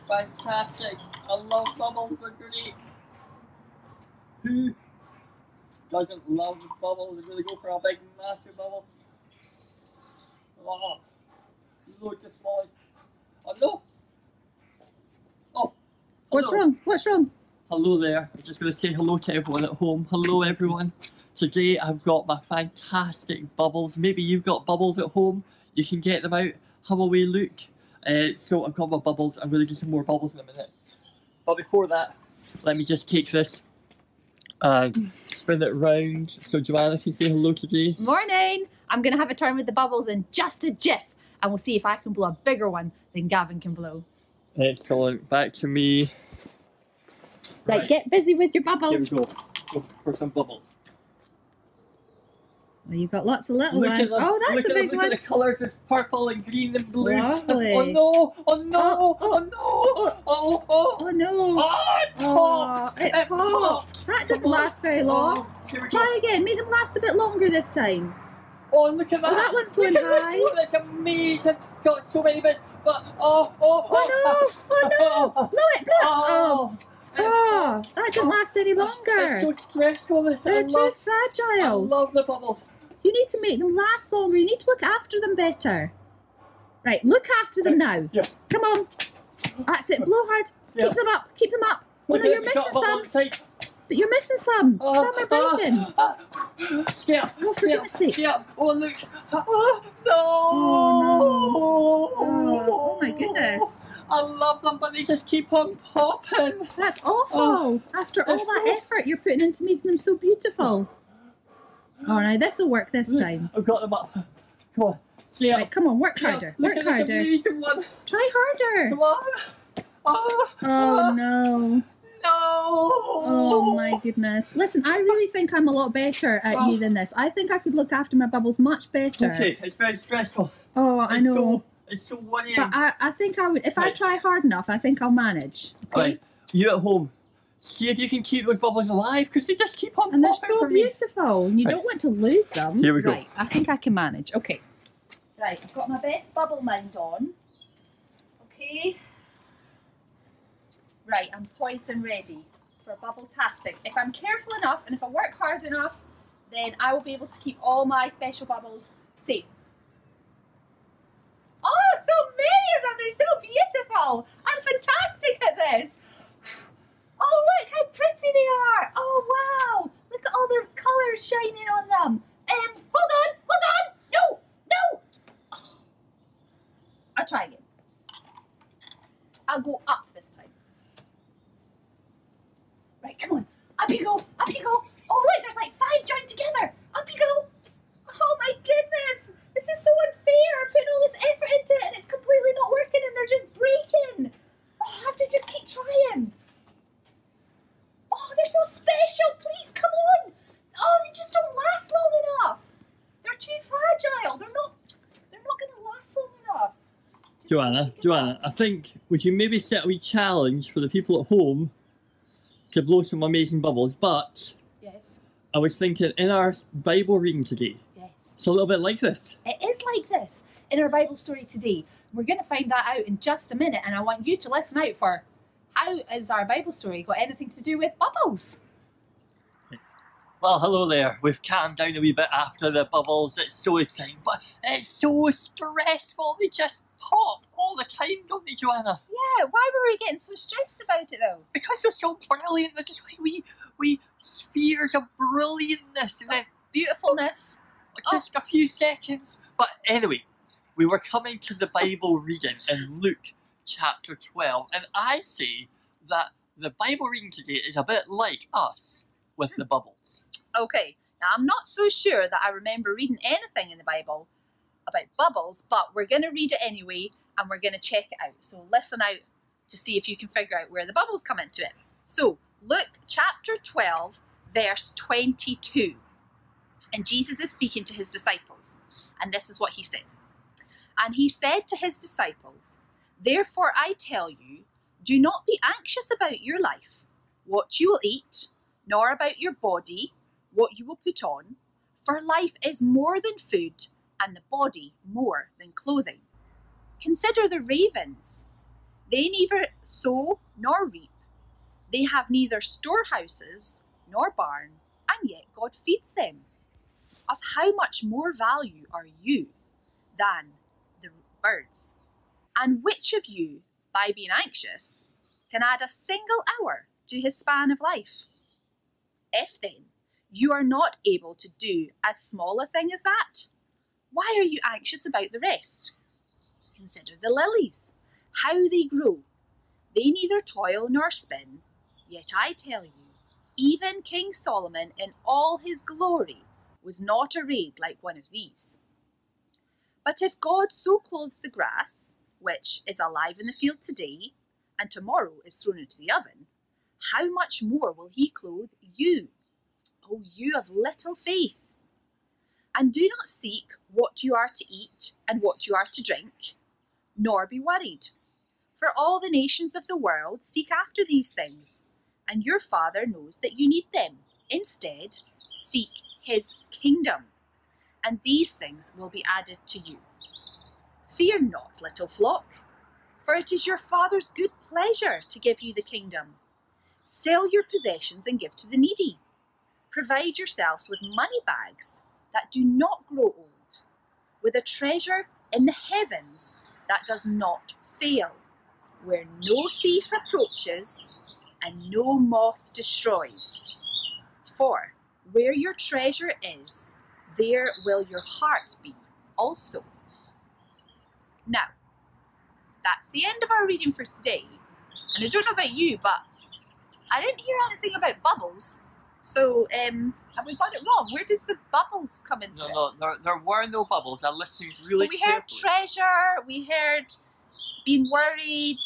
fantastic. I love bubbles, they're great. Who doesn't love bubbles? They're going to go for a big, massive bubble. Oh, loads of small. Oh no! Oh, what's wrong? What's wrong? Hello there. I'm just going to say hello to everyone at home. Hello everyone. Today I've got my fantastic bubbles. Maybe you've got bubbles at home. You can get them out. Have a wee look. So I've got my bubbles. I'm going to do some more bubbles in a minute. But before that, let me just take this and spin it round so Joanna can say hello today. Morning! I'm going to have a turn with the bubbles in just a jiff, and we'll see if I can blow a bigger one than Gavin can blow. Excellent. Back to me. Right, get busy with your bubbles. Here we go. Go for some bubbles. Well, you've got lots of little ones. Oh, that's a big one. Look at the colours. It's purple and green and blue. Lovely. Oh no! Oh no! Oh no! Oh no! Oh, it popped! It popped! That didn't last very long. Try again. Make them last a bit longer this time. Oh, look at that! Oh, that one's going high. That's amazing! It's got so many bits. But no! Oh no! Blow it! Oh, that didn't last any longer. It's so stressful. They're too fragile. I love the bubbles. You need to make them last longer. You need to look after them better. Right, look after them now. Yeah. Come on. That's it. Blow hard. Yeah. Keep them up. Keep them up. Oh no, you're missing some. But you're missing some. Some are breaking. Skip. Oh, for goodness sake. Skip. Oh, look. Oh, no. Oh my goodness. I love them, but they just keep on popping. That's awful. After all that effort you're putting into making them so beautiful. All right, this will work this time. I've got them up. Come on. Yeah. Right, come on, work harder. Work harder. Try harder. Come on. Oh no. No. Oh my goodness. Listen, I really think I'm a lot better at you than this. I think I could look after my bubbles much better. Okay, it's very stressful. Oh, I know. It's so worrying. But I think I would, if I try hard enough, I think I'll manage. Okay? Right, you at home, see if you can keep those bubbles alive, because they just keep on and they're popping so for me. beautiful. And you don't want to lose them. Here we go. Right, I think I can manage. Okay. Right, I've got my best bubble mind on. Okay. Right, I'm poised and ready for Bubble-tastic. If I'm careful enough and if I work hard enough, then I will be able to keep all my special bubbles safe. Oh, so many of them! They're so beautiful! I'm fantastic at this! Oh, look how pretty they are! Oh, wow! Look at all the colours shining on them. Hold on! No! Oh. I'll try again. I'll go up this time. Right, come on. Up you go! Oh, look, there's like 5 joined together. Up you go! Oh my goodness! This is so unfair. I'm putting all this effort into it and it's completely not working and they're just breaking. Oh, I have to just keep trying. Oh, they're so special. Please, come on. Oh, they just don't last long enough. They're too fragile. They're not going to last long enough. Joanna, I think we can maybe set a wee challenge for the people at home to blow some amazing bubbles, but yes, I was thinking in our Bible reading today, it's a little bit like this. It is like this in our Bible story today. We're going to find that out in just a minute, and I want you to listen out for how is our Bible story got anything to do with bubbles? Well, hello there. We've calmed down a wee bit after the bubbles. It's so exciting, but it's so stressful. They just pop all the time, don't they, Joanna? Yeah, why were we getting so stressed about it though? Because they're so brilliant. They're just like wee spheres of brilliantness and then beautifulness. Just a few seconds. But anyway, we were coming to the Bible reading in Luke chapter 12, and I say that the Bible reading today is a bit like us with the bubbles. Okay, now I'm not so sure that I remember reading anything in the Bible about bubbles, but we're going to read it anyway, and we're going to check it out. So listen out to see if you can figure out where the bubbles come into it. So, Luke chapter 12, verse 22. And Jesus is speaking to his disciples, and this is what he says. And he said to his disciples, "Therefore I tell you, do not be anxious about your life, what you will eat, nor about your body, what you will put on. For life is more than food, and the body more than clothing. Consider the ravens. They neither sow nor reap. They have neither storehouses nor barn, and yet God feeds them. Of how much more value are you than the birds? And which of you, by being anxious, can add a single hour to his span of life? If then you are not able to do as small a thing as that, why are you anxious about the rest? Consider the lilies, how they grow. They neither toil nor spin. Yet I tell you, even King Solomon in all his glory was not arrayed like one of these. But if God so clothes the grass, which is alive in the field today, and tomorrow is thrown into the oven, how much more will he clothe you, O you of little faith? And do not seek what you are to eat and what you are to drink, nor be worried. For all the nations of the world seek after these things, and your Father knows that you need them. Instead, seek his kingdom, and these things will be added to you. Fear not, little flock, for it is your Father's good pleasure to give you the kingdom. Sell your possessions and give to the needy. Provide yourselves with money bags that do not grow old, with a treasure in the heavens that does not fail, where no thief approaches and no moth destroys. For where your treasure is, there will your heart be also. Now, that's the end of our reading for today. And I don't know about you, but I didn't hear anything about bubbles. So, have we got it wrong? Where does the bubbles come into it? No, there were no bubbles. I listened really We heard treasure, we heard being worried,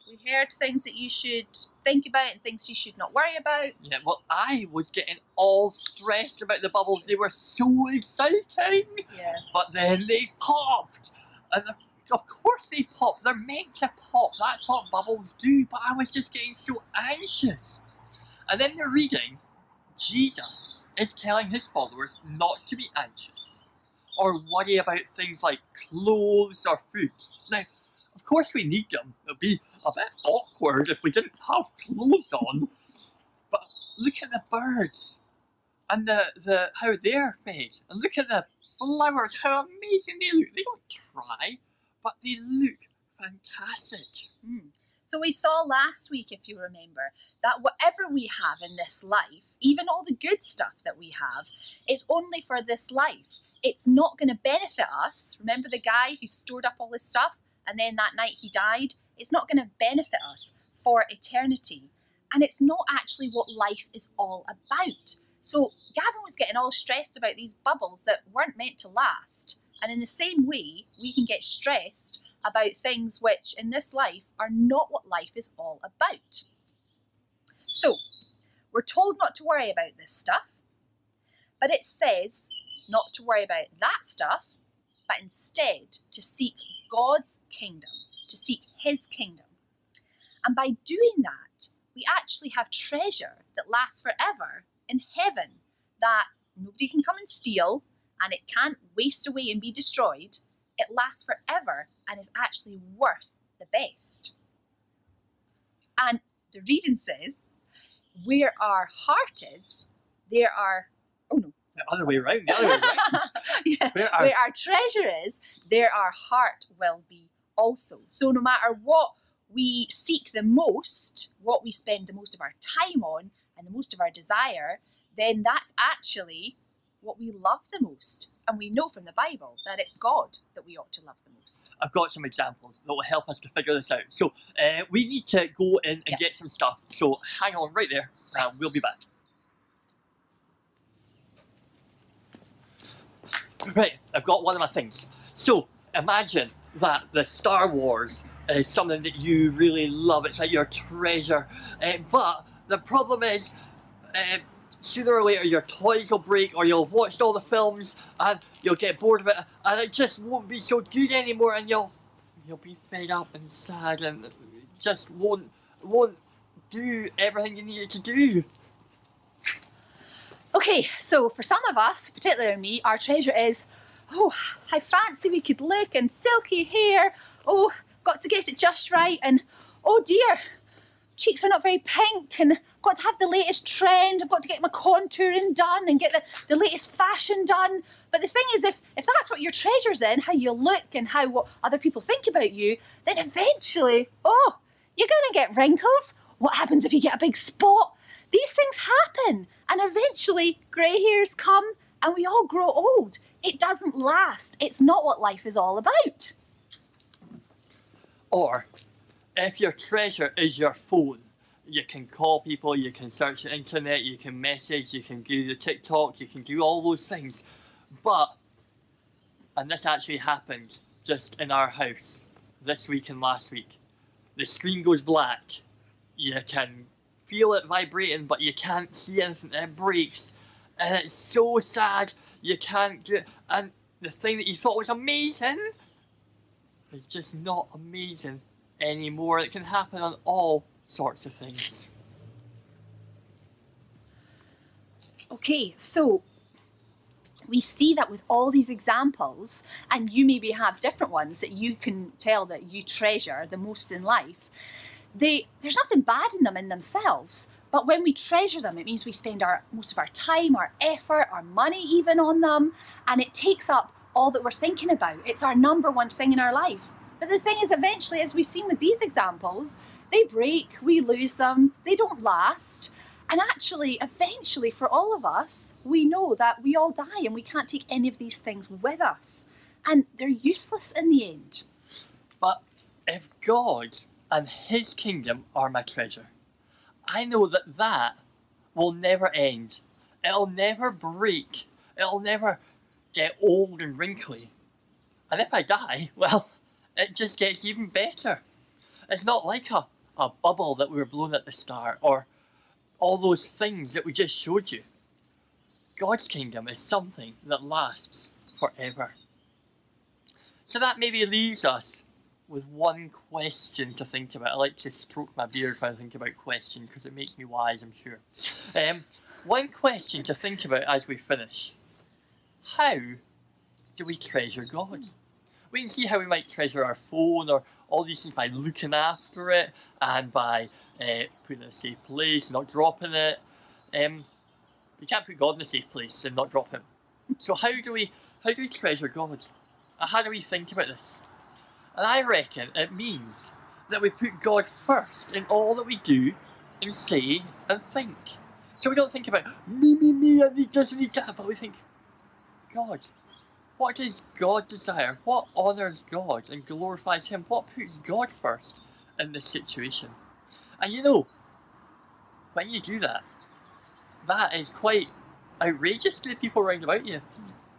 we heard things that you should think about and things you should not worry about. Yeah, well, I was getting all stressed about the bubbles. They were so exciting. Yeah. But then they popped. And of course they pop. They're meant to pop. That's what bubbles do. But I was just getting so anxious. And then they're reading, Jesus is telling his followers not to be anxious or worry about things like clothes or food. Now, of course we need them. It would be a bit awkward if we didn't have clothes on. But look at the birds and the how they're fed. And look at the flowers, how amazing they look. They don't try, but they look fantastic. So we saw last week, if you remember, that whatever we have in this life, even all the good stuff that we have, it's only for this life. It's not going to benefit us. Remember the guy who stored up all his stuff and then that night he died? It's not going to benefit us for eternity. And it's not actually what life is all about. So Gavin was getting all stressed about these bubbles that weren't meant to last. And in the same way, we can get stressed about things which in this life are not what life is all about. So, we're told not to worry about this stuff, but it says not to worry about that stuff, but instead to seek God's kingdom, to seek his kingdom. And by doing that, we actually have treasure that lasts forever in heaven that nobody can come and steal, and it can't waste away and be destroyed. It lasts forever and is actually worth the best. And the reading says, where our heart is, there are, oh no. The other way around, the other way around. Yeah. Where our treasure is, there our heart will be also. So no matter what we seek the most, what we spend the most of our time on and the most of our desire, then that's actually what we love the most. And we know from the Bible that it's God that we ought to love the most. I've got some examples that will help us to figure this out. So we need to go in and get some stuff. So hang on right there and we'll be back. Right, I've got one of my things. So imagine that the Star Wars is something that you really love. It's like your treasure. But the problem is, sooner or later your toys will break, or you'll have watched all the films and you'll get bored of it and it just won't be so good anymore, and you'll be fed up and sad and it just won't do everything you need it to do. Okay, so for some of us, particularly me, our treasure is, oh, how fancy we could look and silky hair. Oh, got to get it just right, and oh dear, cheeks are not very pink, and I've got to have the latest trend, I've got to get my contouring done and get the latest fashion done. But the thing is, if that's what your treasure's in, how you look and how what other people think about you, then eventually, oh, you're gonna get wrinkles. What happens if you get a big spot? These things happen, and eventually grey hairs come and we all grow old. It doesn't last. It's not what life is all about. Or, if your treasure is your phone, you can call people, you can search the internet, you can message, you can do the TikTok, you can do all those things. But, and this actually happened just in our house this week and last week, the screen goes black. You can feel it vibrating, but you can't see anything. It breaks, and it's so sad. You can't do it, and the thing that you thought was amazing is just not amazing anymore. It can happen on all sorts of things. Okay, so we see that with all these examples, and you maybe have different ones that you can tell that you treasure the most in life. There's nothing bad in them in themselves, but when we treasure them, it means we spend most of our time, our effort, our money even on them, and it takes up all that we're thinking about. It's our number one thing in our life. But the thing is, eventually, as we've seen with these examples, they break, we lose them, they don't last. And actually, eventually, for all of us, we know that we all die and we can't take any of these things with us. And they're useless in the end. But if God and His kingdom are my treasure, I know that that will never end. It'll never break. It'll never get old and wrinkly. And if I die, well, it just gets even better. It's not like a bubble that we were blown at the start, or all those things that we just showed you. God's kingdom is something that lasts forever. So that maybe leaves us with one question to think about. I like to stroke my beard when I think about questions because it makes me wise, I'm sure. One question to think about as we finish. How do we treasure God? We can see how we might treasure our phone or all these things by looking after it and by putting it in a safe place, not dropping it. You can't put God in a safe place and not drop Him. So how do we treasure God? And how do we think about this? And I reckon it means that we put God first in all that we do and say and think. So we don't think about me, I need this, I need that, but we think, God, what does God desire? What honours God and glorifies Him? What puts God first in this situation? And you know, when you do that, that is quite outrageous to the people around about you.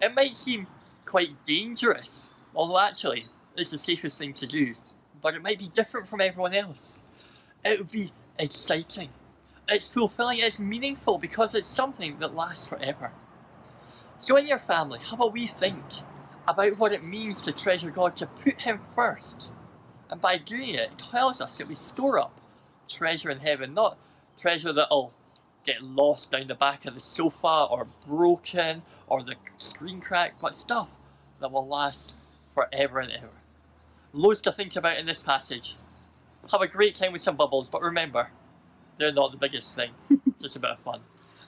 It might seem quite dangerous, although actually it's the safest thing to do, but it might be different from everyone else. It would be exciting, it's fulfilling, it's meaningful because it's something that lasts forever. So in your family, have a wee think about what it means to treasure God, to put Him first. And by doing it, it tells us that we store up treasure in heaven, not treasure that'll get lost down the back of the sofa or broken or the screen cracked, but stuff that will last forever and ever. Loads to think about in this passage. Have a great time with some bubbles, but remember, they're not the biggest thing. It's just a bit of fun.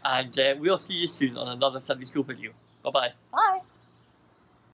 And we'll see you soon on another Sunday School video. Bye-bye. Bye.